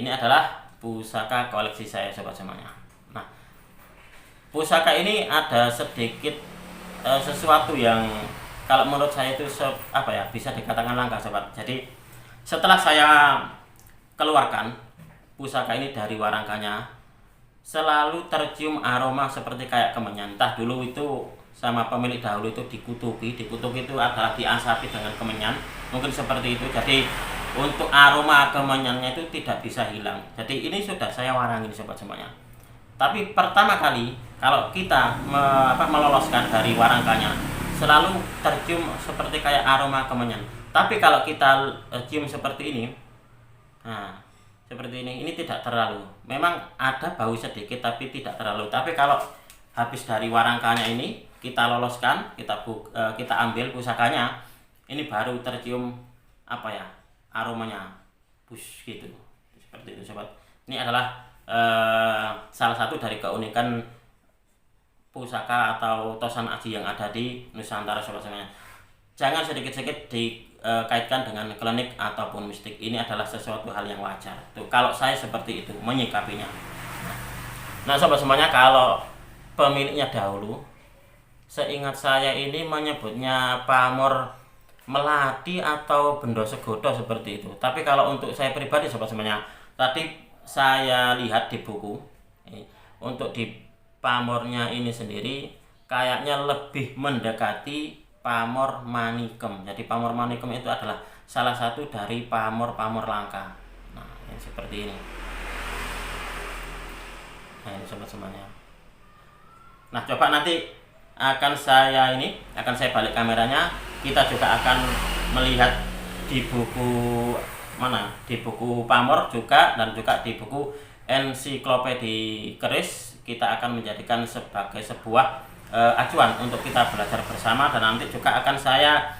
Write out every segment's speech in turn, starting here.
ini adalah pusaka koleksi saya sobat semuanya. Nah, pusaka ini ada sedikit sesuatu yang kalau menurut saya itu bisa dikatakan langka sobat. Jadi setelah saya keluarkan pusaka ini dari warangkanya, selalu tercium aroma seperti kayak kemenyan. Entah dulu itu sama pemilik dahulu itu dikutuki itu adalah diasapi dengan kemenyan, mungkin seperti itu. Jadi untuk aroma kemenyannya itu tidak bisa hilang. Jadi ini sudah saya warangin sobat semuanya. Tapi pertama kali kalau kita meloloskan dari warangkanya, selalu tercium seperti kayak aroma kemenyan. Tapi kalau kita cium seperti ini, nah seperti ini tidak terlalu. Memang ada bau sedikit tapi tidak terlalu. Tapi kalau habis dari warangkanya ini kita loloskan, kita ambil pusakanya, ini baru tercium aromanya bus gitu, seperti itu sobat. Ini adalah salah satu dari keunikan pusaka atau tosan aji yang ada di Nusantara sobat semuanya. Jangan sedikit-sedikit dikaitkan dengan klinik ataupun mistik. Ini adalah sesuatu hal yang wajar. Tuh, kalau saya seperti itu menyikapinya. Nah sobat semuanya, kalau pemiliknya dahulu, seingat saya ini menyebutnya pamor melati atau bendo segodo seperti itu. Tapi kalau untuk saya pribadi sobat semuanya, tadi saya lihat di buku, untuk di pamornya ini sendiri kayaknya lebih mendekati pamor manikem. Jadi pamor manikem itu adalah salah satu dari pamor-pamor langka. Nah ini seperti ini. Nah ini sobat semuanya. Nah coba nanti akan saya balik kameranya, kita juga akan melihat di buku di buku pamor juga, dan juga di buku ensiklopedi keris. Kita akan menjadikan sebagai sebuah acuan untuk kita belajar bersama, dan nanti juga akan saya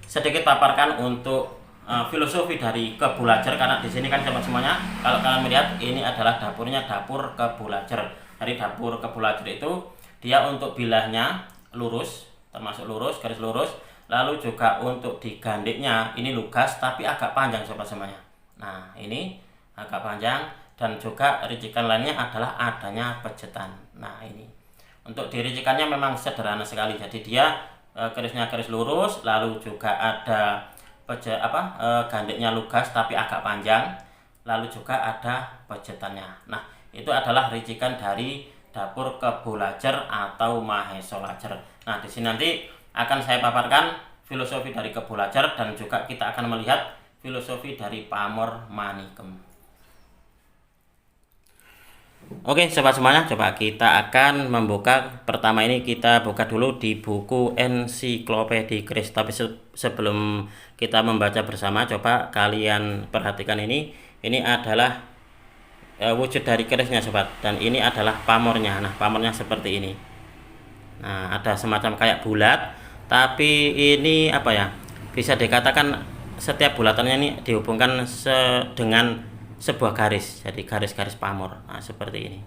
sedikit paparkan untuk filosofi dari Kebulajar, karena di sini kan sobat semuanya, kalau kalian melihat ini adalah dapurnya, dapur Kebulajar. Dari dapur Kebulajar itu dia untuk bilahnya lurus, termasuk lurus, garis lurus. Lalu juga untuk digandiknya ini lugas tapi agak panjang sobat semuanya. Nah ini agak panjang, dan juga ricikan lainnya adalah adanya pejetan. Nah ini untuk diricikannya memang sederhana sekali. Jadi dia kerisnya keris lurus, lalu juga ada gandiknya lugas tapi agak panjang, lalu juga ada pejetannya. Nah itu adalah ricikan dari dapur Kebulajar atau Mahesolajar. Nah di sini nanti akan saya paparkan filosofi dari Kebulajar, dan juga kita akan melihat filosofi dari pamor manikem. Oke sobat semuanya, coba kita akan membuka. Pertama ini kita buka dulu di buku ensiklopedi keris. Tapi sebelum kita membaca bersama, coba kalian perhatikan ini adalah wujud dari kerisnya sobat, dan ini adalah pamornya. Nah pamornya seperti ini. Nah ada semacam kayak bulat, tapi ini bisa dikatakan setiap bulatannya ini dihubungkan dengan sebuah garis, jadi garis-garis pamor. Nah seperti ini.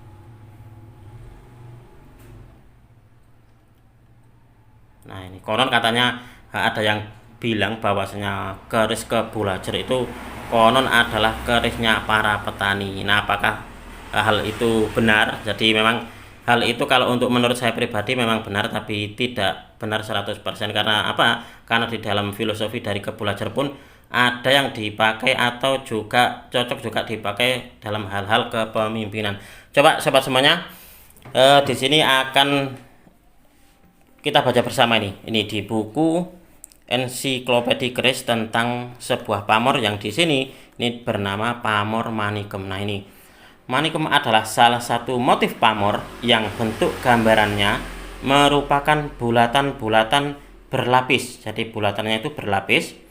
Nah ini konon katanya ada yang bilang bahwasanya keris Kebulajar itu konon adalah kerisnya para petani. Nah apakah hal itu benar? Jadi memang hal itu kalau untuk menurut saya pribadi memang benar, tapi tidak benar 100%. Karena apa? Karena di dalam filosofi dari Kebulajar pun ada yang dipakai atau juga cocok juga dipakai dalam hal-hal kepemimpinan. Coba sobat semuanya, di sini akan kita baca bersama ini di buku ensiklopedi keris tentang sebuah pamor yang di sini ini bernama pamor manikem. Nah ini manikem adalah salah satu motif pamor yang bentuk gambarannya merupakan bulatan-bulatan berlapis. Jadi bulatannya itu berlapis,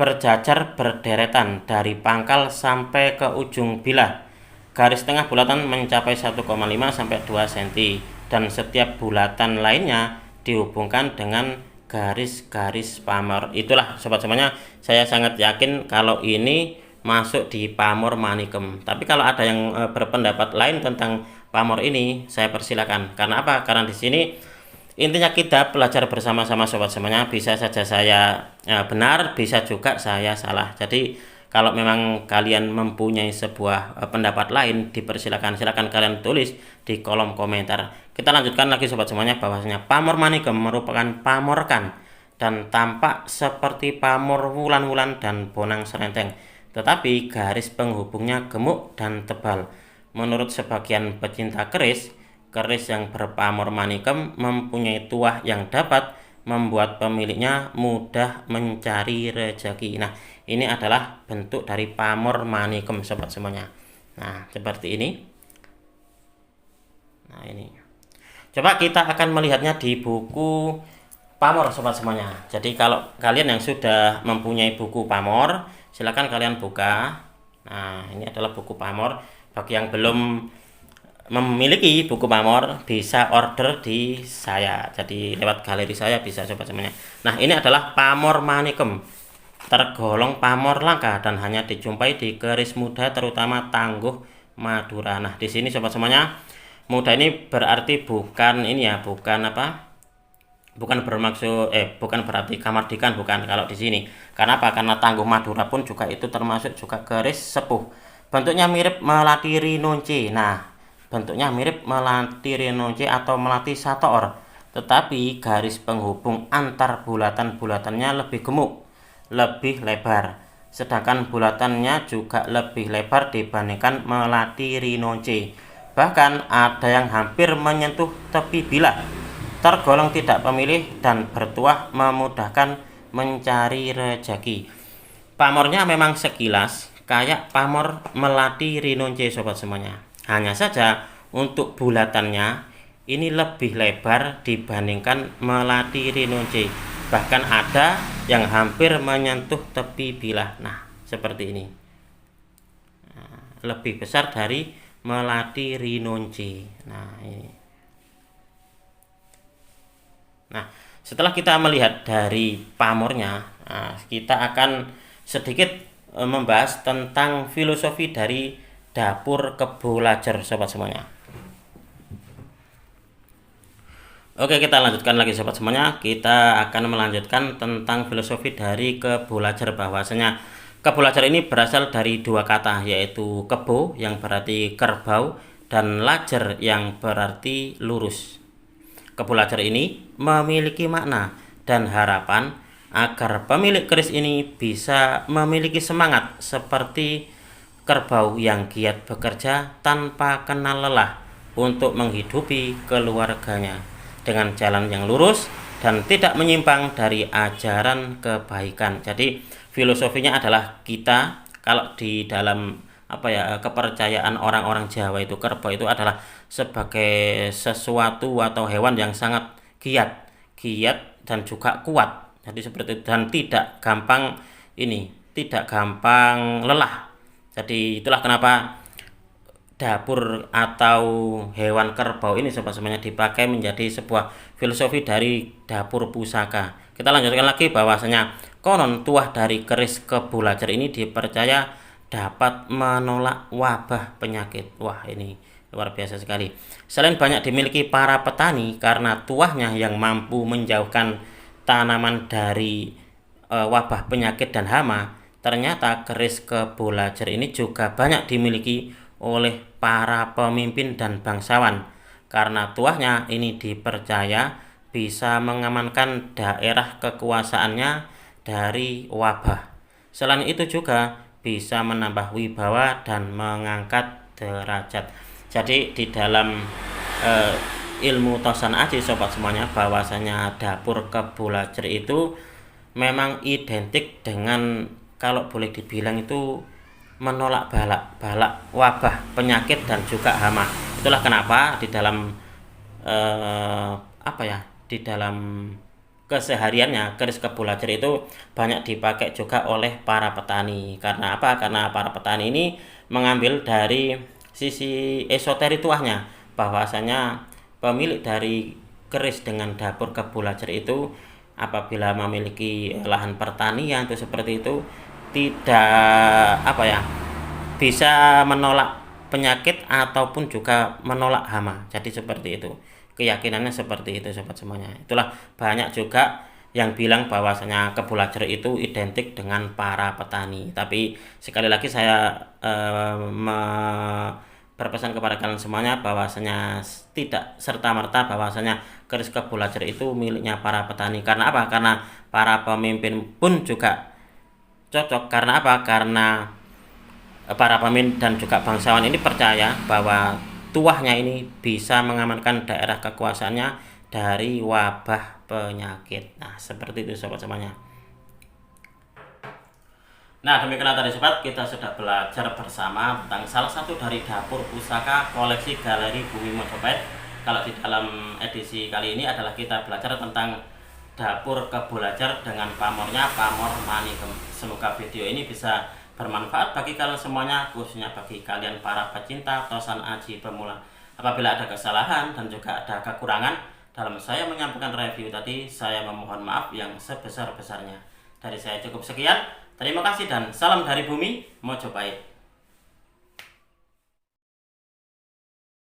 berjajar berderetan dari pangkal sampai ke ujung bilah. Garis tengah bulatan mencapai 1,5 sampai 2 cm, dan setiap bulatan lainnya dihubungkan dengan garis-garis pamor. Itulah sobat semuanya, saya sangat yakin kalau ini masuk di pamor manikem. Tapi kalau ada yang berpendapat lain tentang pamor ini, saya persilakan. Karena apa? Karena di sini intinya kita belajar bersama-sama sobat semuanya. Bisa saja saya benar, bisa juga saya salah. Jadi Kalau memang kalian mempunyai sebuah pendapat lain, silakan kalian tulis di kolom komentar. Kita lanjutkan lagi sobat semuanya, bahwasanya pamor manicom merupakan pamor rekan dan tampak seperti pamor wulan-wulan dan bonang serenteng, tetapi garis penghubungnya gemuk dan tebal. Menurut sebagian pecinta keris yang berpamor manicom mempunyai tuah yang dapat membuat pemiliknya mudah mencari rezeki. Nah, ini adalah bentuk dari pamor manicom sobat semuanya. Nah, seperti ini. Nah, ini. Coba kita akan melihatnya di buku pamor sobat semuanya. Jadi kalau kalian yang sudah mempunyai buku pamor, silakan kalian buka. Nah, ini adalah buku pamor. Bagi yang belum memiliki buku pamor, bisa order di saya. Jadi lewat galeri saya bisa sobat semuanya. Nah, ini adalah pamor manicom, tergolong pamor langka dan hanya dijumpai di keris muda, terutama Tangguh Madura. Nah, di sini sobat semuanya, muda ini berarti bukan ini ya, bukan bermaksud bukan berarti kamardikan, bukan kalau di sini. Karena apa? Karena Tangguh Madura pun juga itu termasuk juga keris sepuh. Bentuknya mirip melati rinonce. Nah, bentuknya mirip melati rinonce atau melati satoor, tetapi garis penghubung antar bulatan-bulatannya lebih gemuk, lebih lebar. Sedangkan bulatannya juga lebih lebar dibandingkan melati rinonce. Bahkan ada yang hampir menyentuh tepi bilah. Tergolong tidak pemilih dan bertuah memudahkan mencari rezeki. Pamornya memang sekilas kayak pamor melati rinonce sobat semuanya. Hanya saja untuk bulatannya ini lebih lebar dibandingkan melati rinonce. Bahkan ada yang hampir menyentuh tepi bilah. Nah, seperti ini. Nah, lebih besar dari melati rinonce. Nah, ini. Nah, setelah kita melihat dari pamornya, kita akan sedikit membahas tentang filosofi dari dapur Kebo Lajer sobat semuanya. Oke, kita lanjutkan lagi sobat semuanya. Kita akan melanjutkan tentang filosofi dari Kebo Lajer, bahwasanya Kebo Lajer ini berasal dari dua kata, yaitu kebo yang berarti kerbau dan lajer yang berarti lurus. Kebo Lajer ini memiliki makna dan harapan agar pemilik keris ini bisa memiliki semangat seperti kerbau yang giat bekerja tanpa kenal lelah untuk menghidupi keluarganya dengan jalan yang lurus dan tidak menyimpang dari ajaran kebaikan. Jadi filosofinya adalah kita kalau di dalam kepercayaan orang-orang Jawa itu kerbau itu adalah sebagai sesuatu atau hewan yang sangat giat dan juga kuat. Jadi seperti itu, dan tidak gampang lelah. Jadi itulah kenapa dapur atau hewan kerbau ini sobat semuanya dipakai menjadi sebuah filosofi dari dapur pusaka. Kita lanjutkan lagi bahwasanya konon tuah dari keris Kebo Lajer ini dipercaya dapat menolak wabah penyakit. Wah, ini luar biasa sekali. Selain banyak dimiliki para petani karena tuahnya yang mampu menjauhkan tanaman dari wabah penyakit dan hama, ternyata keris Kebo Lajer ini juga banyak dimiliki oleh para pemimpin dan bangsawan karena tuahnya ini dipercaya bisa mengamankan daerah kekuasaannya dari wabah. Selain itu juga bisa menambah wibawa dan mengangkat derajat. Jadi di dalam ilmu Tosan Aji sobat semuanya, bahwasanya dapur Kebo Lajer itu memang identik dengan, kalau boleh dibilang itu, menolak balak wabah penyakit dan juga hama. Itulah kenapa di dalam di dalam kesehariannya keris Kebo Lajer itu banyak dipakai juga oleh para petani. Karena apa? Karena para petani ini mengambil dari sisi esoterik tuahnya, bahwasanya pemilik dari keris dengan dapur Kebo Lajer itu apabila memiliki lahan pertanian itu seperti itu tidak bisa menolak penyakit ataupun juga menolak hama. Jadi seperti itu, keyakinannya seperti itu sobat semuanya. Itulah banyak juga yang bilang bahwasanya kebulajar itu identik dengan para petani. Tapi sekali lagi saya berpesan kepada kalian semuanya bahwasanya tidak serta-merta bahwasanya keris kebulajar itu miliknya para petani. Karena apa? Karena para pemimpin pun juga cocok. Karena apa? Karena para pemimpin dan juga bangsawan ini percaya bahwa tuahnya ini bisa mengamankan daerah kekuasaannya dari wabah penyakit. Nah, seperti itu sobat semuanya. Nah, demikianlah tadi sobat, kita sudah belajar bersama tentang salah satu dari dapur pusaka koleksi Galeri Bumi Mojopahit. Kalau di dalam edisi kali ini adalah kita belajar tentang dapur kebulajar dengan pamornya Pamor Manigem. Semoga video ini bisa bermanfaat bagi kalian semuanya, khususnya bagi kalian para pecinta tosan aji pemula. Apabila ada kesalahan dan juga ada kekurangan dalam saya menyampaikan review tadi, saya memohon maaf yang sebesar-besarnya. Dari saya cukup sekian. Terima kasih dan salam dari bumi Mojopahit.